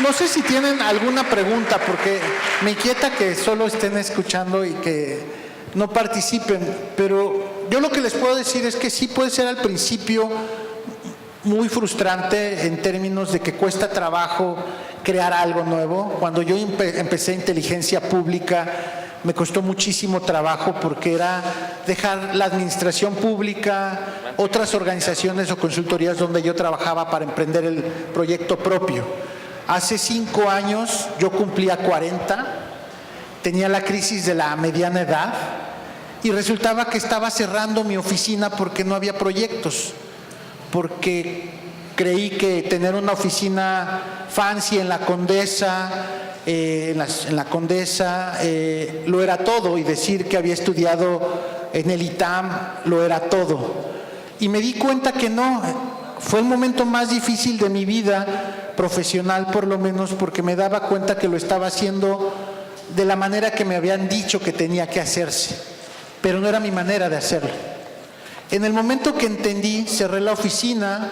No sé si tienen alguna pregunta, porque me inquieta que solo estén escuchando y que no participen, pero yo lo que les puedo decir es que sí puede ser al principio muy frustrante en términos de que cuesta trabajo crear algo nuevo. Cuando yo empecé inteligencia pública, me costó muchísimo trabajo porque era dejar la administración pública, otras organizaciones o consultorías donde yo trabajaba para emprender el proyecto propio. Hace 5 años yo cumplía 40, tenía la crisis de la mediana edad y resultaba que estaba cerrando mi oficina porque no había proyectos, porque creí que tener una oficina fancy en la Condesa, lo era todo, y decir que había estudiado en el ITAM lo era todo. Y me di cuenta que no. Fue el momento más difícil de mi vida profesional, por lo menos, porque me daba cuenta que lo estaba haciendo de la manera que me habían dicho que tenía que hacerse, pero no era mi manera de hacerlo. En el momento que entendí, cerré la oficina.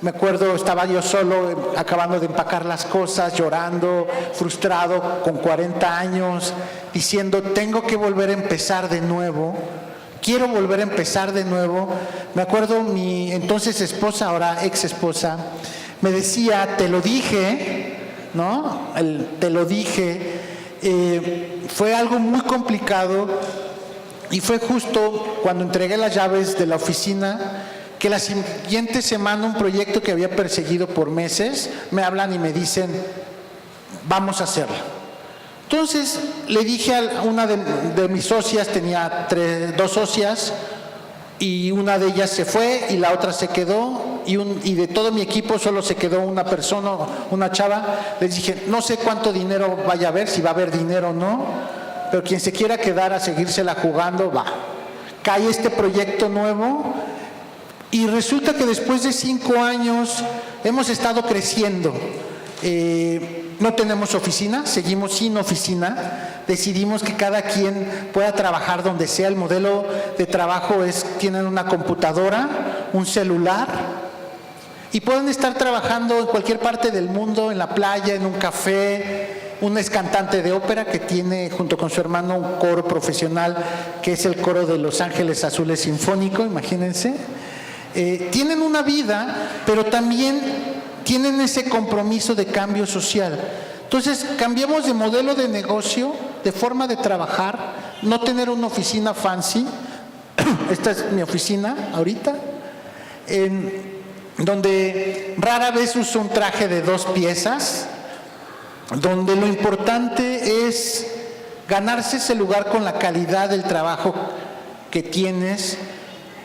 Me acuerdo, estaba yo solo, acabando de empacar las cosas, llorando, frustrado, con 40 años, diciendo, tengo que volver a empezar de nuevo, quiero volver a empezar de nuevo. Me acuerdo, mi entonces esposa, ahora ex esposa, me decía, te lo dije, ¿no? Te lo dije. Fue algo muy complicado y fue justo cuando entregué las llaves de la oficina que la siguiente semana un proyecto que había perseguido por meses, me hablan y me dicen, vamos a hacerlo. Entonces le dije a una de mis socias, tenía 2 socias, y una de ellas se fue y la otra se quedó, y de todo mi equipo solo se quedó una persona, una chava. Les dije, no sé cuánto dinero vaya a haber, si va a haber dinero o no, pero quien se quiera quedar a seguírsela jugando, va. Cae este proyecto nuevo. Y resulta que después de 5 años hemos estado creciendo. No tenemos oficina, seguimos sin oficina. Decidimos que cada quien pueda trabajar donde sea. El modelo de trabajo es, tienen una computadora, un celular, y pueden estar trabajando en cualquier parte del mundo, en la playa, en un café. Una es cantante de ópera que tiene junto con su hermano un coro profesional que es el coro de Los Ángeles Azules Sinfónico, imagínense. Tienen una vida, pero también tienen ese compromiso de cambio social. Entonces, cambiamos de modelo de negocio, de forma de trabajar, no tener una oficina fancy. Esta es mi oficina ahorita, donde rara vez uso un traje de 2 piezas, donde lo importante es ganarse ese lugar con la calidad del trabajo que tienes,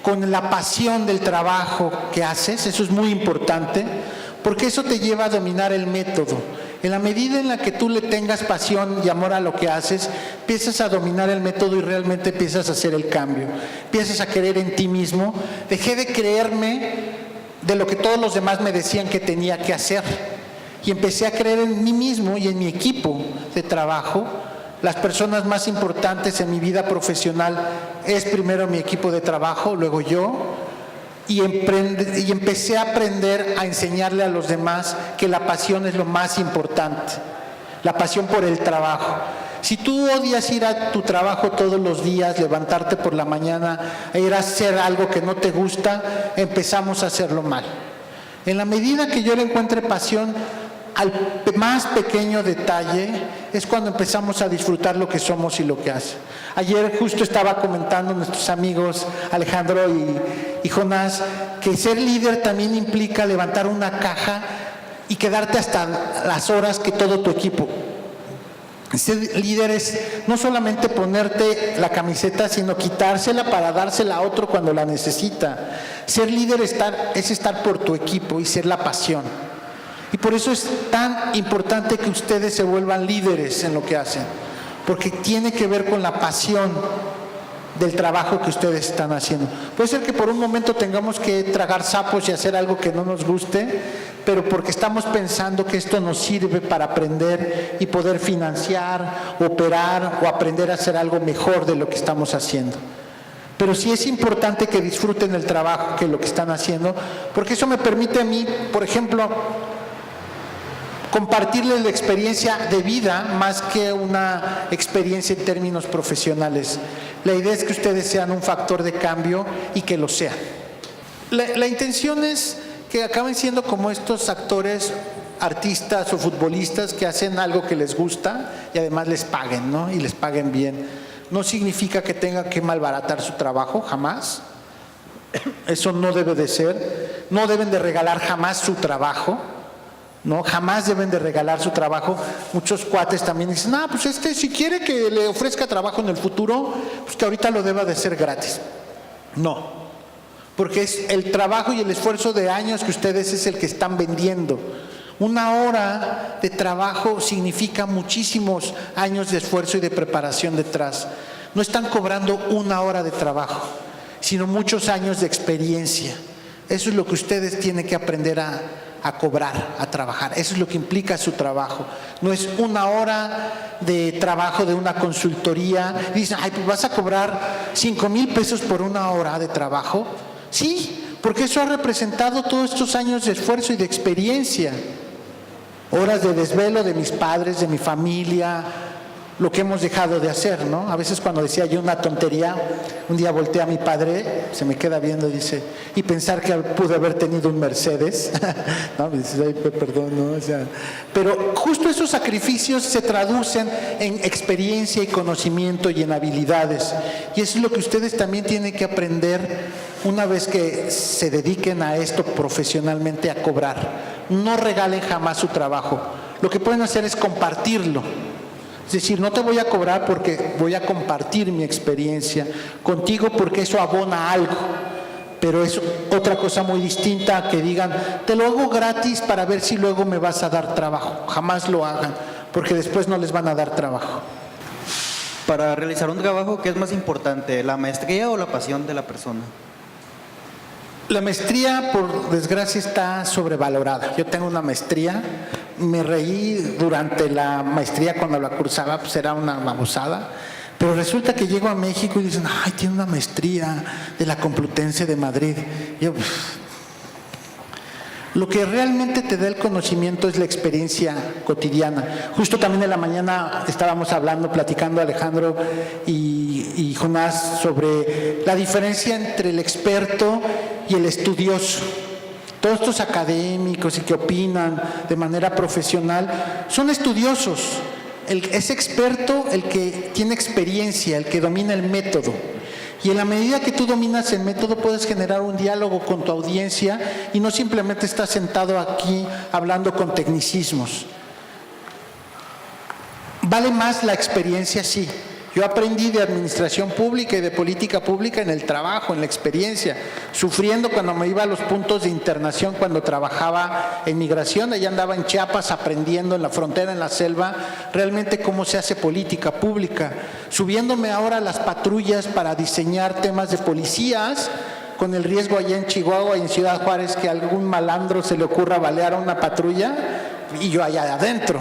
con la pasión del trabajo que haces. Eso es muy importante, porque eso te lleva a dominar el método. En la medida en la que tú le tengas pasión y amor a lo que haces, empiezas a dominar el método y realmente empiezas a hacer el cambio. Empiezas a creer en ti mismo. Dejé de creerme de lo que todos los demás me decían que tenía que hacer, y empecé a creer en mí mismo y en mi equipo de trabajo. Las personas más importantes en mi vida profesional es primero mi equipo de trabajo, luego yo, y empecé a aprender a enseñarle a los demás que la pasión es lo más importante, la pasión por el trabajo. Si tú odias ir a tu trabajo todos los días, levantarte por la mañana e ir a hacer algo que no te gusta, empezamos a hacerlo mal. En la medida que yo le encuentre pasión al más pequeño detalle, es cuando empezamos a disfrutar lo que somos y lo que hace. Ayer justo estaba comentando nuestros amigos Alejandro y Jonás que ser líder también implica levantar una caja y quedarte hasta las horas que todo tu equipo. Ser líder es no solamente ponerte la camiseta, sino quitársela para dársela a otro cuando la necesita. Ser líder es estar por tu equipo y ser la pasión. Y por eso es tan importante que ustedes se vuelvan líderes en lo que hacen, porque tiene que ver con la pasión del trabajo que ustedes están haciendo. Puede ser que por un momento tengamos que tragar sapos y hacer algo que no nos guste, pero porque estamos pensando que esto nos sirve para aprender y poder financiar, operar o aprender a hacer algo mejor de lo que estamos haciendo. Pero sí es importante que disfruten el trabajo, que lo que están haciendo, porque eso me permite a mí, por ejemplo, compartirles la experiencia de vida más que una experiencia en términos profesionales. La idea es que ustedes sean un factor de cambio y que lo sean. La intención es que acaben siendo como estos actores, artistas o futbolistas que hacen algo que les gusta y además les paguen, ¿no? Y les paguen bien. No significa que tengan que malbaratar su trabajo, jamás. Eso no debe de ser. No deben de regalar jamás su trabajo. No, jamás deben de regalar su trabajo. Muchos cuates también dicen, pues si quiere que le ofrezca trabajo en el futuro, pues que ahorita lo deba de ser gratis. No, porque es el trabajo y el esfuerzo de años que ustedes es el que están vendiendo. Una hora de trabajo significa muchísimos años de esfuerzo y de preparación detrás. No están cobrando una hora de trabajo, sino muchos años de experiencia. Eso es lo que ustedes tienen que aprender a cobrar, a trabajar. Eso es lo que implica su trabajo. No es una hora de trabajo de una consultoría. Dicen, pues vas a cobrar 5,000 pesos por una hora de trabajo. Sí, porque eso ha representado todos estos años de esfuerzo y de experiencia. Horas de desvelo de mis padres, de mi familia, lo que hemos dejado de hacer, ¿no? A veces cuando decía yo una tontería, un día volteé a mi padre, se me queda viendo y dice, y pensar que pude haber tenido un Mercedes, no, me dice, ay, perdón, no, o sea, pero justo esos sacrificios se traducen en experiencia y conocimiento y en habilidades, y eso es lo que ustedes también tienen que aprender una vez que se dediquen a esto profesionalmente, a cobrar. No regalen jamás su trabajo, lo que pueden hacer es compartirlo. Es decir, no te voy a cobrar porque voy a compartir mi experiencia contigo porque eso abona algo, pero es otra cosa muy distinta a que digan, te lo hago gratis para ver si luego me vas a dar trabajo. Jamás lo hagan, porque después no les van a dar trabajo. Para realizar un trabajo, ¿qué es más importante, la maestría o la pasión de la persona? La maestría, por desgracia, está sobrevalorada. Yo tengo una maestría, me reí durante la maestría cuando la cursaba, pues era una babosada, pero resulta que llego a México y dicen, ay, tiene una maestría de la Complutense de Madrid. Yo, lo que realmente te da el conocimiento es la experiencia cotidiana. Justo también en la mañana estábamos platicando Alejandro y Jonás sobre la diferencia entre el experto y el estudioso. Todos estos académicos y que opinan de manera profesional son estudiosos. Es experto el que tiene experiencia, el que domina el método. Y en la medida que tú dominas el método puedes generar un diálogo con tu audiencia y no simplemente estás sentado aquí hablando con tecnicismos. ¿Vale más la experiencia? Sí. Yo aprendí de administración pública y de política pública en el trabajo, en la experiencia, sufriendo cuando me iba a los puntos de internación, cuando trabajaba en migración, allá andaba en Chiapas aprendiendo en la frontera, en la selva, realmente cómo se hace política pública, subiéndome ahora a las patrullas para diseñar temas de policías, con el riesgo allá en Chihuahua y en Ciudad Juárez que a algún malandro se le ocurra balear a una patrulla y yo allá adentro.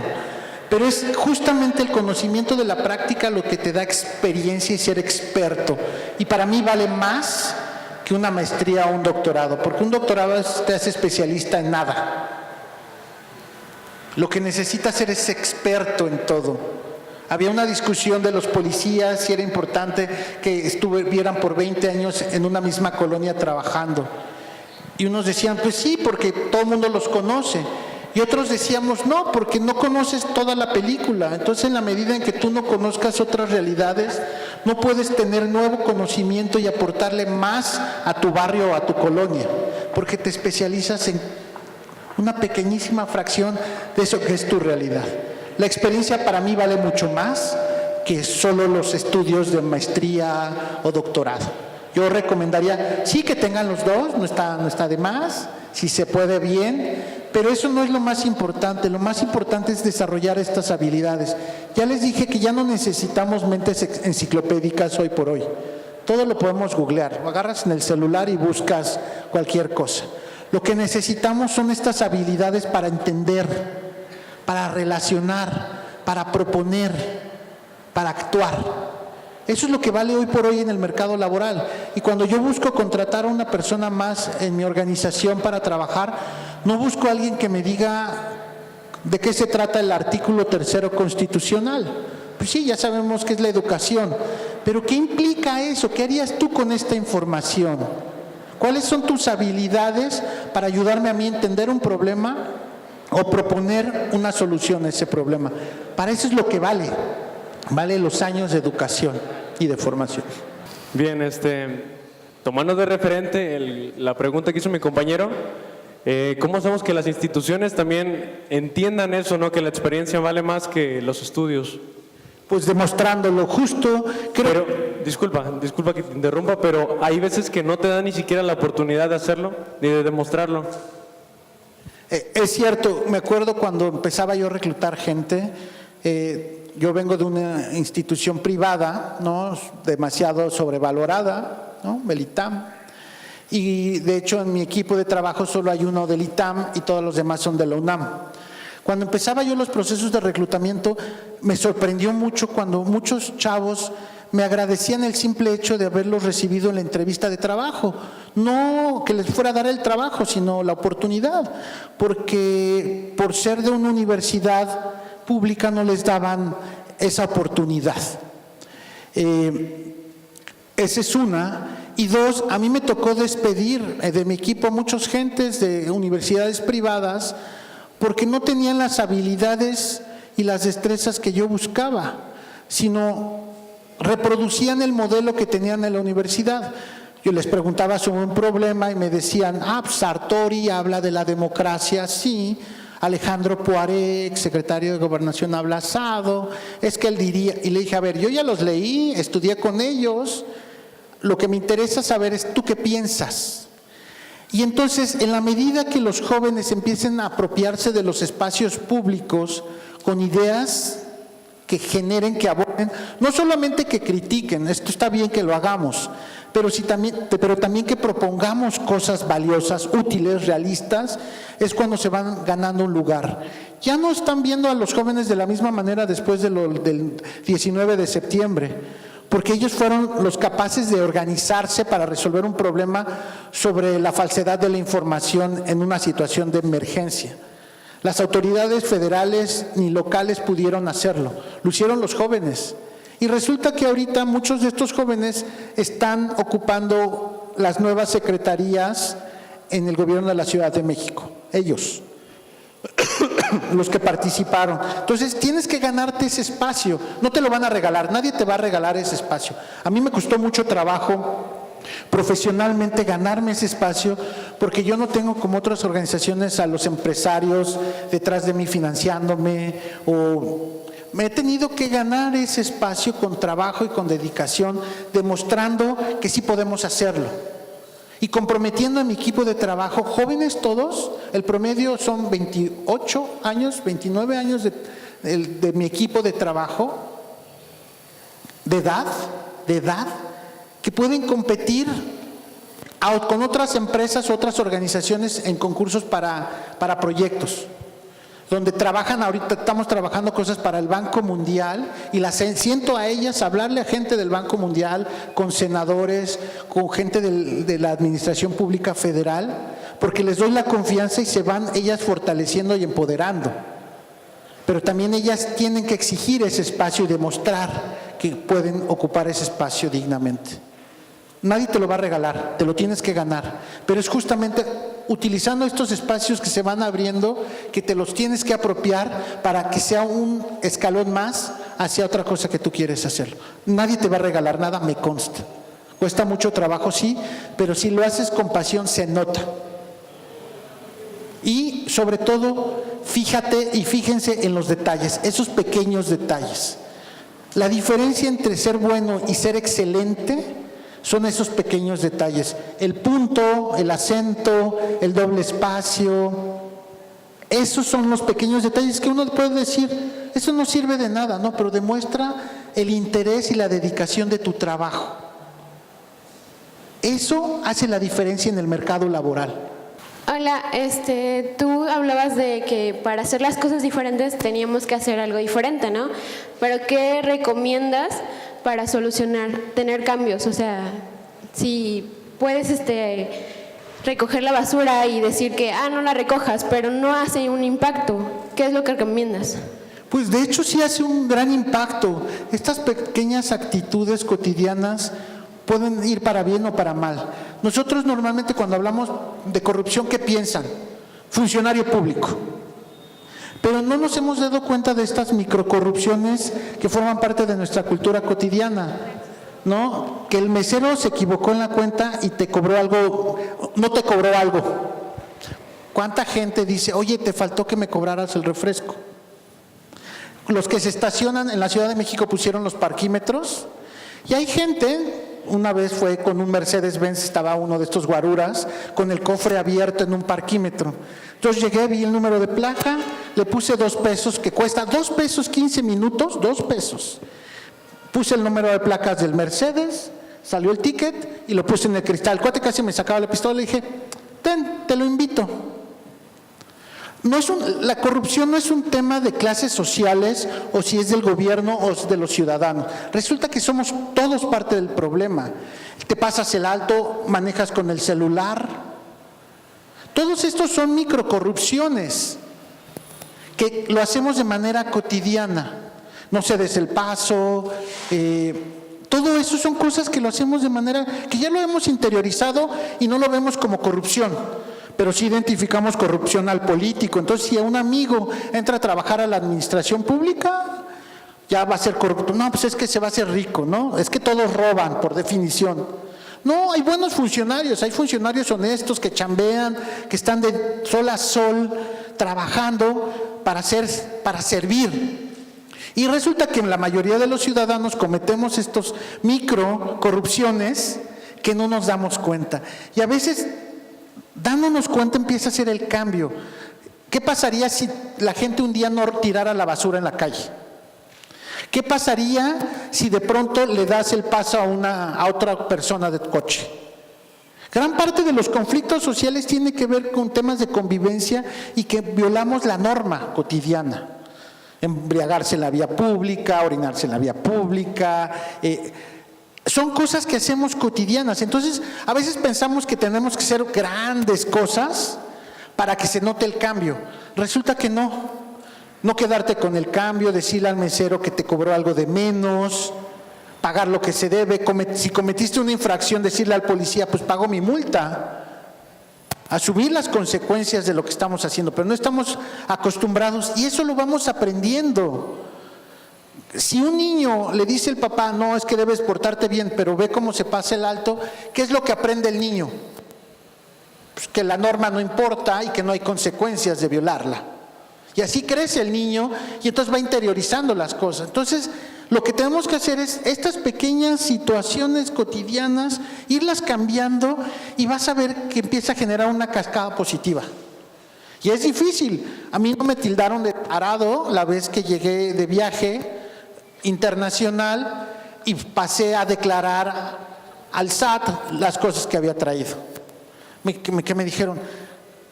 Pero es justamente el conocimiento de la práctica lo que te da experiencia y ser experto. Y para mí vale más que una maestría o un doctorado, porque un doctorado te hace especialista en nada. Lo que necesitas ser es experto en todo. Había una discusión de los policías si era importante que estuvieran por 20 años en una misma colonia trabajando. Y unos decían, pues sí, porque todo el mundo los conoce. Y otros decíamos, no, porque no conoces toda la película. Entonces, en la medida en que tú no conozcas otras realidades, no puedes tener nuevo conocimiento y aportarle más a tu barrio o a tu colonia, porque te especializas en una pequeñísima fracción de eso que es tu realidad. La experiencia para mí vale mucho más que solo los estudios de maestría o doctorado. Yo recomendaría, sí, que tengan los dos, no está de más, si se puede bien, pero eso no es lo más importante. Lo más importante es desarrollar estas habilidades. Ya les dije que ya no necesitamos mentes enciclopédicas hoy por hoy. Todo lo podemos googlear. Lo agarras en el celular y buscas cualquier cosa. Lo que necesitamos son estas habilidades para entender, para relacionar, para proponer, para actuar. Eso es lo que vale hoy por hoy en el mercado laboral. Y cuando yo busco contratar a una persona más en mi organización para trabajar, no busco a alguien que me diga ¿De qué se trata el artículo 3º constitucional? Pues sí, ya sabemos que es la educación, pero ¿qué implica eso? ¿Qué harías tú con esta información? ¿Cuáles son tus habilidades para ayudarme a mí a entender un problema o proponer una solución a ese problema? Para eso es lo que vale los años de educación y de formación. Bien, tomando de referente la pregunta que hizo mi compañero, ¿cómo hacemos que las instituciones también entiendan eso, ¿no? Que la experiencia vale más que los estudios? Pues demostrándolo justo. Pero, disculpa que te interrumpa, pero hay veces que no te dan ni siquiera la oportunidad de hacerlo, ni de demostrarlo. Es cierto, me acuerdo cuando empezaba yo a reclutar gente, yo vengo de una institución privada, ¿no? Demasiado sobrevalorada, ¿no? El ITAM. Y de hecho en mi equipo de trabajo solo hay uno del ITAM y todos los demás son de la UNAM. Cuando empezaba yo los procesos de reclutamiento, me sorprendió mucho cuando muchos chavos me agradecían el simple hecho de haberlos recibido en la entrevista de trabajo. No que les fuera a dar el trabajo, sino la oportunidad, porque por ser de una universidad pública no les daban esa oportunidad. Esa es una. Y dos, a mí me tocó despedir de mi equipo muchas gentes de universidades privadas porque no tenían las habilidades y las destrezas que yo buscaba, sino reproducían el modelo que tenían en la universidad. Yo les preguntaba sobre un problema y me decían, Sartori habla de la democracia, sí, Alejandro Poiré, secretario de Gobernación, habla asado, es que él diría, y le dije, a ver, yo ya los leí, estudié con ellos, lo que me interesa saber es tú qué piensas. Y entonces, en la medida que los jóvenes empiecen a apropiarse de los espacios públicos con ideas que generen, que aborden, no solamente que critiquen, esto está bien que lo hagamos, pero también que propongamos cosas valiosas, útiles, realistas, es cuando se van ganando un lugar. Ya no están viendo a los jóvenes de la misma manera después del 19 de septiembre, porque ellos fueron los capaces de organizarse para resolver un problema sobre la falsedad de la información en una situación de emergencia. Las autoridades federales ni locales pudieron hacerlo, lo hicieron los jóvenes. Y resulta que ahorita muchos de estos jóvenes están ocupando las nuevas secretarías en el gobierno de la Ciudad de México, ellos, los que participaron. Entonces tienes que ganarte ese espacio, no te lo van a regalar, nadie te va a regalar ese espacio. A mí me costó mucho trabajo profesionalmente ganarme ese espacio, porque yo no tengo como otras organizaciones a los empresarios detrás de mí financiándome, o me he tenido que ganar ese espacio con trabajo y con dedicación, demostrando que sí podemos hacerlo. Y comprometiendo a mi equipo de trabajo, jóvenes todos, el promedio son 28 años, 29 años de mi equipo de trabajo, de edad, que pueden competir con otras empresas, otras organizaciones en concursos para proyectos, donde trabajan, ahorita estamos trabajando cosas para el Banco Mundial y las siento a ellas hablarle a gente del Banco Mundial, con senadores, con gente de la Administración Pública Federal, porque les doy la confianza y se van ellas fortaleciendo y empoderando. Pero también ellas tienen que exigir ese espacio y demostrar que pueden ocupar ese espacio dignamente. Nadie te lo va a regalar, te lo tienes que ganar, pero es justamente utilizando estos espacios que se van abriendo que te los tienes que apropiar para que sea un escalón más hacia otra cosa que tú quieres hacer. Nadie te va a regalar nada, me consta. Cuesta mucho trabajo, sí, pero si lo haces con pasión se nota. Y sobre todo, fíjate y fíjense en los detalles, esos pequeños detalles. La diferencia entre ser bueno y ser excelente son esos pequeños detalles. El punto, el acento, el doble espacio. Esos son los pequeños detalles que uno puede decir, eso no sirve de nada, ¿no? Pero demuestra el interés y la dedicación de tu trabajo. Eso hace la diferencia en el mercado laboral. Hola, tú hablabas de que para hacer las cosas diferentes teníamos que hacer algo diferente, ¿no? Pero ¿qué recomiendas para solucionar, tener cambios? O sea, si puedes recoger la basura y decir que, no la recojas, pero no hace un impacto. ¿Qué es lo que recomiendas? Pues de hecho sí hace un gran impacto. Estas pequeñas actitudes cotidianas pueden ir para bien o para mal. Nosotros normalmente cuando hablamos de corrupción, ¿qué piensan? Funcionario público. Pero no nos hemos dado cuenta de estas microcorrupciones que forman parte de nuestra cultura cotidiana, ¿no? Que el mesero se equivocó en la cuenta y te cobró algo, no te cobró algo. ¿Cuánta gente dice, oye, te faltó que me cobraras el refresco? Los que se estacionan en la Ciudad de México pusieron los parquímetros y hay gente, una vez fue con un Mercedes-Benz, estaba uno de estos guaruras, con el cofre abierto en un parquímetro. Entonces llegué, vi el número de placa, le puse 2 pesos, que cuesta 2 pesos 15 minutos, 2 pesos. Puse el número de placas del Mercedes, salió el ticket y lo puse en el cristal. El cuate casi me sacaba la pistola y le dije, ten, te lo invito. La corrupción no es un tema de clases sociales o si es del gobierno o de los ciudadanos. Resulta que somos todos parte del problema. Te pasas el alto, manejas con el celular. Todos estos son microcorrupciones que lo hacemos de manera cotidiana. No cedes el paso, todo eso son cosas que lo hacemos de manera que ya lo hemos interiorizado y no lo vemos como corrupción. Pero sí identificamos corrupción al político. Entonces, si a un amigo entra a trabajar a la administración pública, ya va a ser corrupto. No, pues es que se va a hacer rico, ¿no? Es que todos roban, por definición. No, hay buenos funcionarios, hay funcionarios honestos que chambean, que están de sol a sol, trabajando para servir. Y resulta que la mayoría de los ciudadanos cometemos estos micro corrupciones que no nos damos cuenta. Y a veces, dándonos cuenta, empieza a ser el cambio. ¿Qué pasaría si la gente un día no tirara la basura en la calle? ¿Qué pasaría si de pronto le das el paso a otra persona de coche? Gran parte de los conflictos sociales tiene que ver con temas de convivencia y que violamos la norma cotidiana. Embriagarse en la vía pública, orinarse en la vía pública, son cosas que hacemos cotidianas. Entonces, a veces pensamos que tenemos que hacer grandes cosas para que se note el cambio. Resulta que no. No quedarte con el cambio, decirle al mesero que te cobró algo de menos, pagar lo que se debe. Si cometiste una infracción, decirle al policía, pues pago mi multa. Asumir las consecuencias de lo que estamos haciendo, pero no estamos acostumbrados y eso lo vamos aprendiendo. Si un niño le dice el papá, no, es que debes portarte bien, pero ve cómo se pasa el alto, ¿qué es lo que aprende el niño? Pues que la norma no importa y que no hay consecuencias de violarla. Y así crece el niño y entonces va interiorizando las cosas. Entonces, lo que tenemos que hacer es estas pequeñas situaciones cotidianas, irlas cambiando y vas a ver que empieza a generar una cascada positiva. Y es difícil. A mí no me tildaron de tarado la vez que llegué de viaje internacional y pasé a declarar al SAT las cosas que había traído. ¿Qué me dijeron?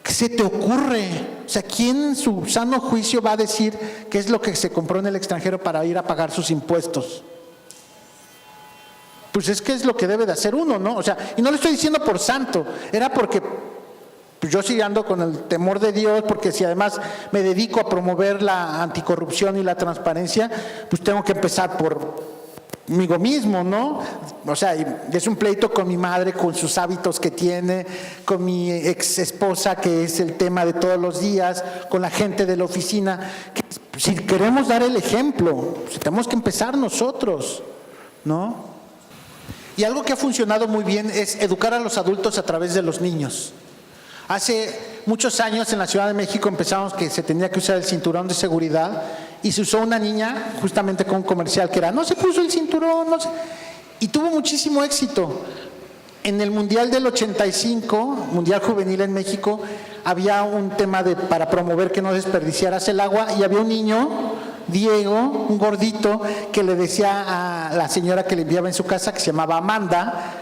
¿Qué se te ocurre? O sea, ¿quién en su sano juicio va a decir qué es lo que se compró en el extranjero para ir a pagar sus impuestos? Pues es que es lo que debe de hacer uno, ¿no? O sea, y no lo estoy diciendo por santo, era porque pues yo sí ando con el temor de Dios, porque si además me dedico a promover la anticorrupción y la transparencia, pues tengo que empezar por conmigo mismo, ¿no? O sea, es un pleito con mi madre, con sus hábitos que tiene, con mi ex esposa, que es el tema de todos los días, con la gente de la oficina. Si queremos dar el ejemplo, pues tenemos que empezar nosotros, ¿no? Y algo que ha funcionado muy bien es educar a los adultos a través de los niños. Hace muchos años en la Ciudad de México empezamos que se tenía que usar el cinturón de seguridad y se usó una niña justamente con un comercial que era, no se puso el cinturón, no se... y tuvo muchísimo éxito. En el Mundial del 85, Mundial Juvenil en México, había un tema para promover que no desperdiciaras el agua y había un niño, Diego, un gordito, que le decía a la señora que le enviaba en su casa, que se llamaba Amanda,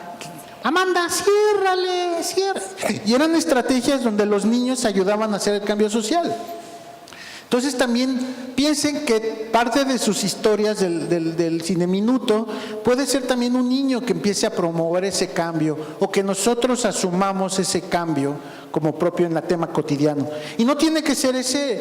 ciérrale. Y eran estrategias donde los niños ayudaban a hacer el cambio social. Entonces también piensen que parte de sus historias del Cine Minuto puede ser también un niño que empiece a promover ese cambio o que nosotros asumamos ese cambio como propio en el tema cotidiano. Y no tiene que ser ese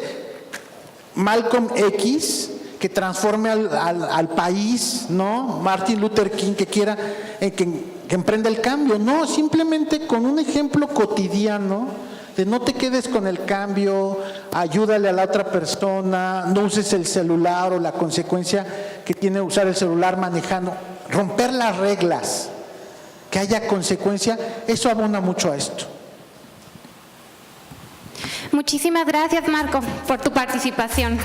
Malcolm X, que transforme al país, ¿no? Martin Luther King, que quiera, que emprenda el cambio. No, simplemente con un ejemplo cotidiano de no te quedes con el cambio, ayúdale a la otra persona, no uses el celular o la consecuencia que tiene usar el celular manejando, romper las reglas, que haya consecuencia, eso abona mucho a esto. Muchísimas gracias, Marco, por tu participación.